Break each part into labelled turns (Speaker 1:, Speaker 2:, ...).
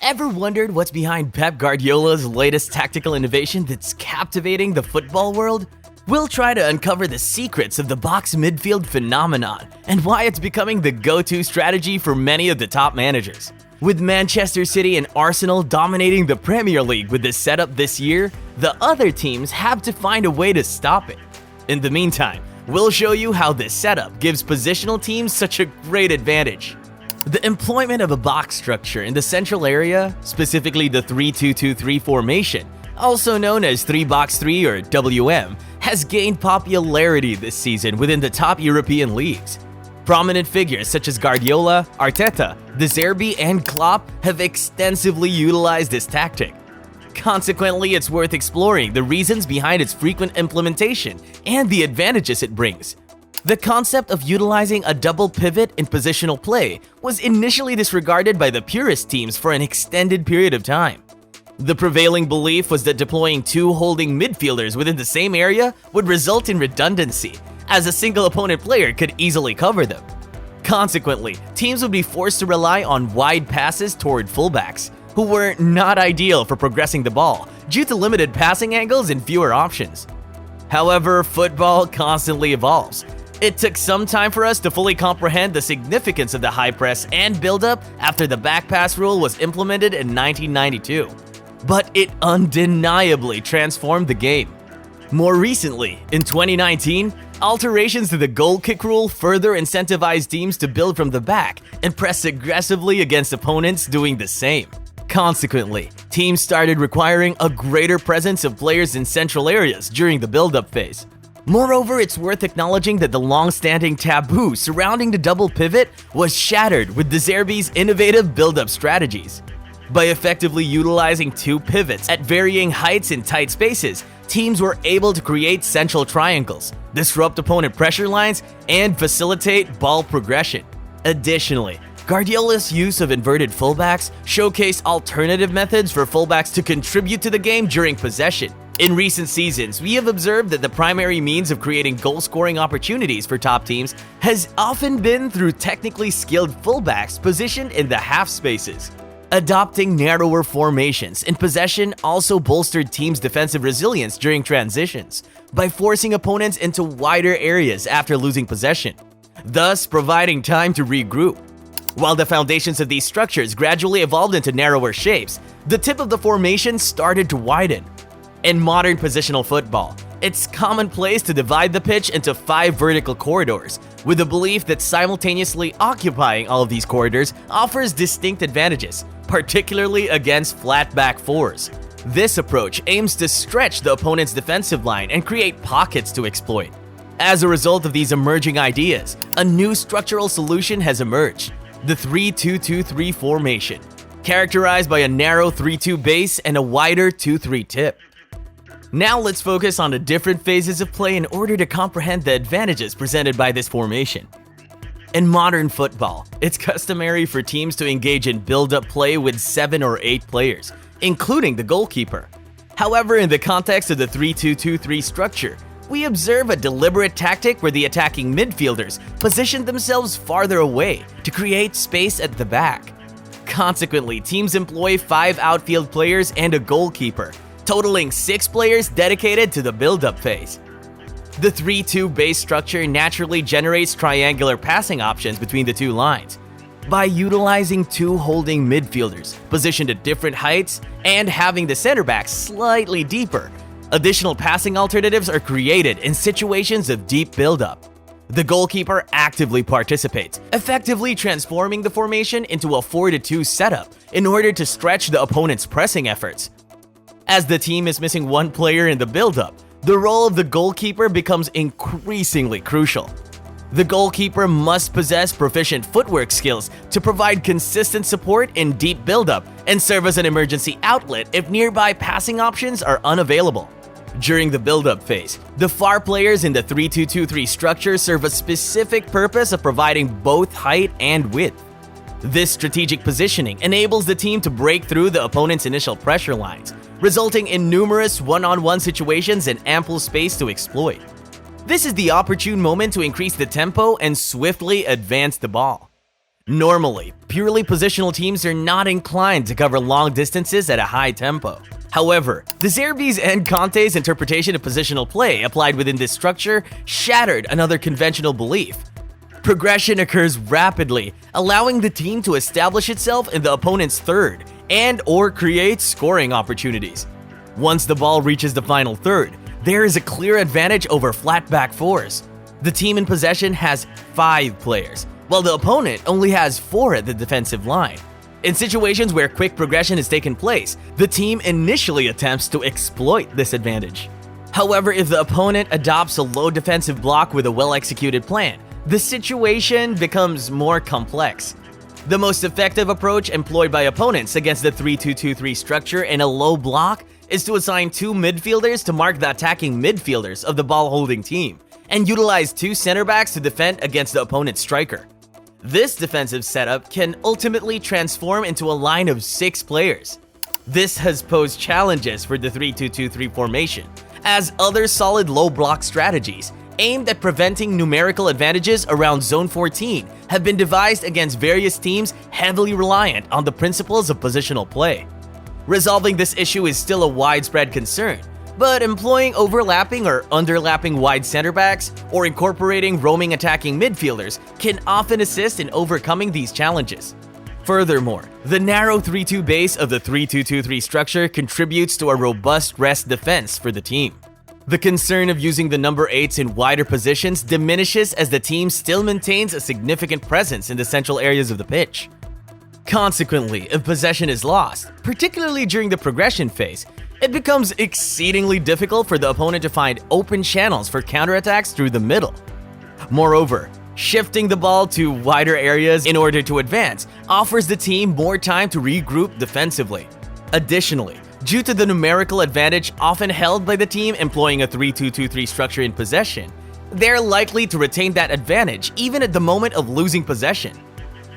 Speaker 1: Ever wondered what's behind Pep Guardiola's latest tactical innovation that's captivating the football world? We'll try to uncover the secrets of the box midfield phenomenon and why it's becoming the go-to strategy for many of the top managers. With Manchester City and Arsenal dominating the Premier League with this setup this year, the other teams have to find a way to stop it. In the meantime, we'll show you how this setup gives positional teams such a great advantage. The employment of a box structure in the central area, specifically the 3-2-2-3 formation, also known as 3-box-3 or WM, has gained popularity this season within the top European leagues. Prominent figures such as Guardiola, Arteta, Zerbi, and Klopp have extensively utilized this tactic. Consequently, it's worth exploring the reasons behind its frequent implementation and the advantages it brings. The concept of utilizing a double pivot in positional play was initially disregarded by the purist teams for an extended period of time. The prevailing belief was that deploying two holding midfielders within the same area would result in redundancy, as a single opponent player could easily cover them. Consequently, teams would be forced to rely on wide passes toward fullbacks, who were not ideal for progressing the ball due to limited passing angles and fewer options. However, football constantly evolves. It took some time for us to fully comprehend the significance of the high press and build-up after the back pass rule was implemented in 1992. But it undeniably transformed the game. More recently, in 2019, alterations to the goal kick rule further incentivized teams to build from the back and press aggressively against opponents doing the same. Consequently, teams started requiring a greater presence of players in central areas during the build-up phase. Moreover, it's worth acknowledging that the long-standing taboo surrounding the double pivot was shattered with Zerbi's innovative build-up strategies. By effectively utilizing two pivots at varying heights in tight spaces, teams were able to create central triangles, disrupt opponent pressure lines, and facilitate ball progression. Additionally, Guardiola's use of inverted fullbacks showcased alternative methods for fullbacks to contribute to the game during possession. In recent seasons, we have observed that the primary means of creating goal-scoring opportunities for top teams has often been through technically skilled fullbacks positioned in the half spaces. Adopting narrower formations in possession also bolstered teams' defensive resilience during transitions by forcing opponents into wider areas after losing possession, thus providing time to regroup. While the foundations of these structures gradually evolved into narrower shapes, the tip of the formation started to widen. In modern positional football, it's commonplace to divide the pitch into 5 vertical corridors, with the belief that simultaneously occupying all of these corridors offers distinct advantages, particularly against flat back fours. This approach aims to stretch the opponent's defensive line and create pockets to exploit. As a result of these emerging ideas, a new structural solution has emerged: the 3-2-2-3 formation, characterized by a narrow 3-2 base and a wider 2-3 tip. Now let's focus on the different phases of play in order to comprehend the advantages presented by this formation. In modern football, it's customary for teams to engage in build-up play with 7 or 8 players, including the goalkeeper. However, in the context of the 3-2-2-3 structure, we observe a deliberate tactic where the attacking midfielders position themselves farther away to create space at the back. Consequently, teams employ 5 outfield players and a goalkeeper, totaling 6 players dedicated to the build-up phase. The 3-2 base structure naturally generates triangular passing options between the two lines. By utilizing 2 holding midfielders positioned at different heights and having the center back slightly deeper, additional passing alternatives are created in situations of deep build-up. The goalkeeper actively participates, effectively transforming the formation into a 4-2 setup in order to stretch the opponent's pressing efforts. As the team is missing one player in the build-up, the role of the goalkeeper becomes increasingly crucial. The goalkeeper must possess proficient footwork skills to provide consistent support in deep build-up and serve as an emergency outlet if nearby passing options are unavailable. During the build-up phase, the far players in the 3-2-2-3 structure serve a specific purpose of providing both height and width. This strategic positioning enables the team to break through the opponent's initial pressure lines, resulting in numerous one-on-one situations and ample space to exploit. This is the opportune moment to increase the tempo and swiftly advance the ball. Normally, purely positional teams are not inclined to cover long distances at a high tempo. However, the Zerbi's and Conte's interpretation of positional play applied within this structure shattered another conventional belief. Progression occurs rapidly, allowing the team to establish itself in the opponent's third and/or create scoring opportunities. Once the ball reaches the final third, there is a clear advantage over flat back fours. The team in possession has 5 players, while the opponent only has 4 at the defensive line. In situations where quick progression has taken place, the team initially attempts to exploit this advantage. However, if the opponent adopts a low defensive block with a well-executed plan, the situation becomes more complex. The most effective approach employed by opponents against the 3-2-2-3 structure in a low block is to assign 2 midfielders to mark the attacking midfielders of the ball-holding team, and utilize 2 center backs to defend against the opponent's striker. This defensive setup can ultimately transform into a line of 6 players. This has posed challenges for the 3-2-2-3 formation, as other solid low block strategies aimed at preventing numerical advantages around Zone 14 have been devised against various teams heavily reliant on the principles of positional play. Resolving this issue is still a widespread concern, but employing overlapping or underlapping wide center backs or incorporating roaming attacking midfielders can often assist in overcoming these challenges. Furthermore, the narrow 3-2 base of the 3-2-2-3 structure contributes to a robust rest defense for the team. The concern of using the number 8s in wider positions diminishes as the team still maintains a significant presence in the central areas of the pitch. Consequently, if possession is lost, particularly during the progression phase, it becomes exceedingly difficult for the opponent to find open channels for counterattacks through the middle. Moreover, shifting the ball to wider areas in order to advance offers the team more time to regroup defensively. Additionally, due to the numerical advantage often held by the team employing a 3-2-2-3 structure in possession, they're likely to retain that advantage even at the moment of losing possession.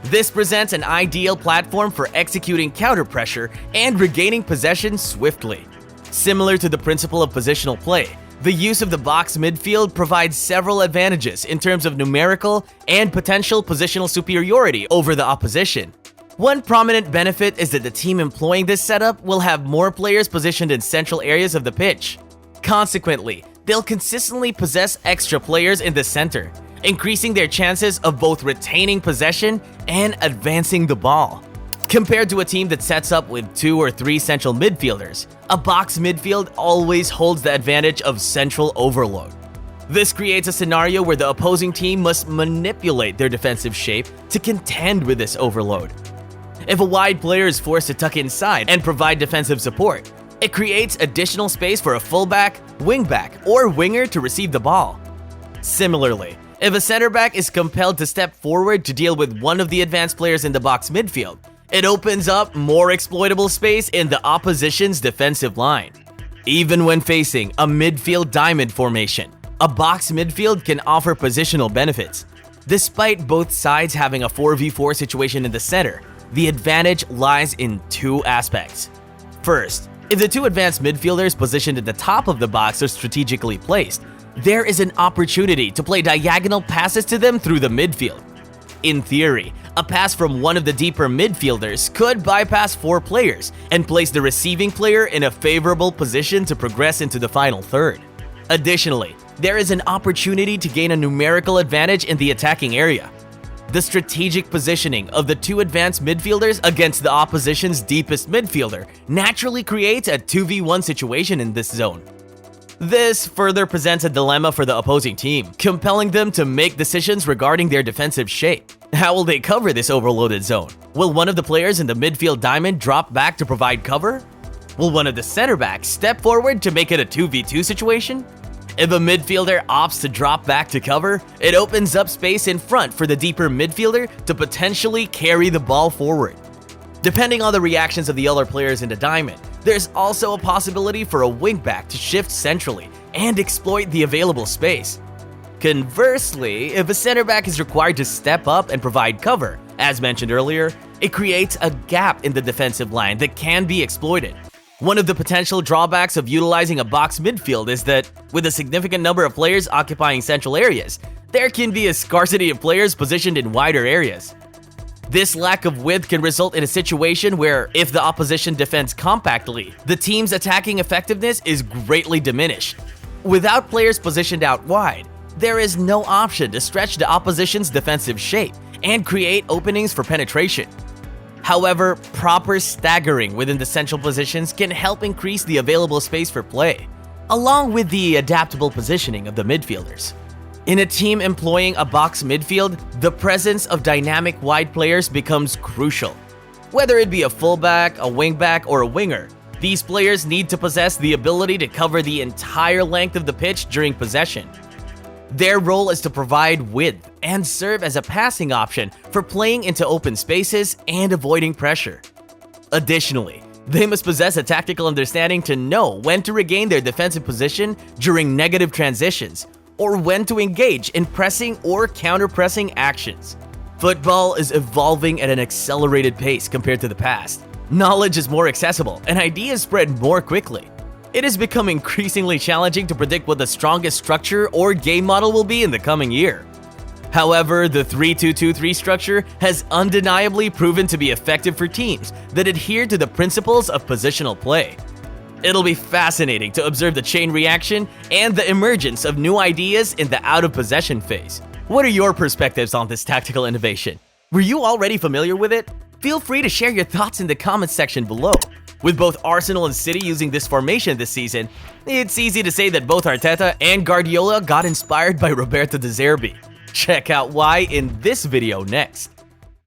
Speaker 1: This presents an ideal platform for executing counter pressure and regaining possession swiftly. Similar to the principle of positional play, the use of the box midfield provides several advantages in terms of numerical and potential positional superiority over the opposition. One prominent benefit is that the team employing this setup will have more players positioned in central areas of the pitch. Consequently, they'll consistently possess extra players in the center, increasing their chances of both retaining possession and advancing the ball. Compared to a team that sets up with 2 or 3 central midfielders, a box midfield always holds the advantage of central overload. This creates a scenario where the opposing team must manipulate their defensive shape to contend with this overload. If a wide player is forced to tuck inside and provide defensive support, it creates additional space for a fullback, wingback, or winger to receive the ball. Similarly, if a center back is compelled to step forward to deal with one of the advanced players in the box midfield, it opens up more exploitable space in the opposition's defensive line. Even when facing a midfield diamond formation, a box midfield can offer positional benefits. Despite both sides having a 4v4 situation in the center, the advantage lies in 2 aspects. First, if the 2 advanced midfielders positioned at the top of the box are strategically placed, there is an opportunity to play diagonal passes to them through the midfield. In theory, a pass from one of the deeper midfielders could bypass 4 players and place the receiving player in a favorable position to progress into the final third. Additionally, there is an opportunity to gain a numerical advantage in the attacking area. The strategic positioning of the 2 advanced midfielders against the opposition's deepest midfielder naturally creates a 2v1 situation in this zone. This further presents a dilemma for the opposing team, compelling them to make decisions regarding their defensive shape. How will they cover this overloaded zone? Will one of the players in the midfield diamond drop back to provide cover? Will one of the center backs step forward to make it a 2v2 situation? If a midfielder opts to drop back to cover, it opens up space in front for the deeper midfielder to potentially carry the ball forward. Depending on the reactions of the other players in the diamond, there's also a possibility for a wingback to shift centrally and exploit the available space. Conversely, if a center back is required to step up and provide cover, as mentioned earlier, it creates a gap in the defensive line that can be exploited. One of the potential drawbacks of utilizing a box midfield is that, with a significant number of players occupying central areas, there can be a scarcity of players positioned in wider areas. This lack of width can result in a situation where, if the opposition defends compactly, the team's attacking effectiveness is greatly diminished. Without players positioned out wide, there is no option to stretch the opposition's defensive shape and create openings for penetration. However, proper staggering within the central positions can help increase the available space for play, along with the adaptable positioning of the midfielders. In a team employing a box midfield, the presence of dynamic wide players becomes crucial. Whether it be a fullback, a wingback, or a winger, these players need to possess the ability to cover the entire length of the pitch during possession. Their role is to provide width and serve as a passing option for playing into open spaces and avoiding pressure. Additionally, they must possess a tactical understanding to know when to regain their defensive position during negative transitions, or when to engage in pressing or counter-pressing actions. Football is evolving at an accelerated pace compared to the past. Knowledge is more accessible and ideas spread more quickly. It has become increasingly challenging to predict what the strongest structure or game model will be in the coming year. However, the 3-2-2-3 structure has undeniably proven to be effective for teams that adhere to the principles of positional play. It'll be fascinating to observe the chain reaction and the emergence of new ideas in the out-of-possession phase. What are your perspectives on this tactical innovation? Were you already familiar with it? Feel free to share your thoughts in the comments section below. With both Arsenal and City using this formation this season, it's easy to say that both Arteta and Guardiola got inspired by Roberto de Zerbi. Check out why in this video next.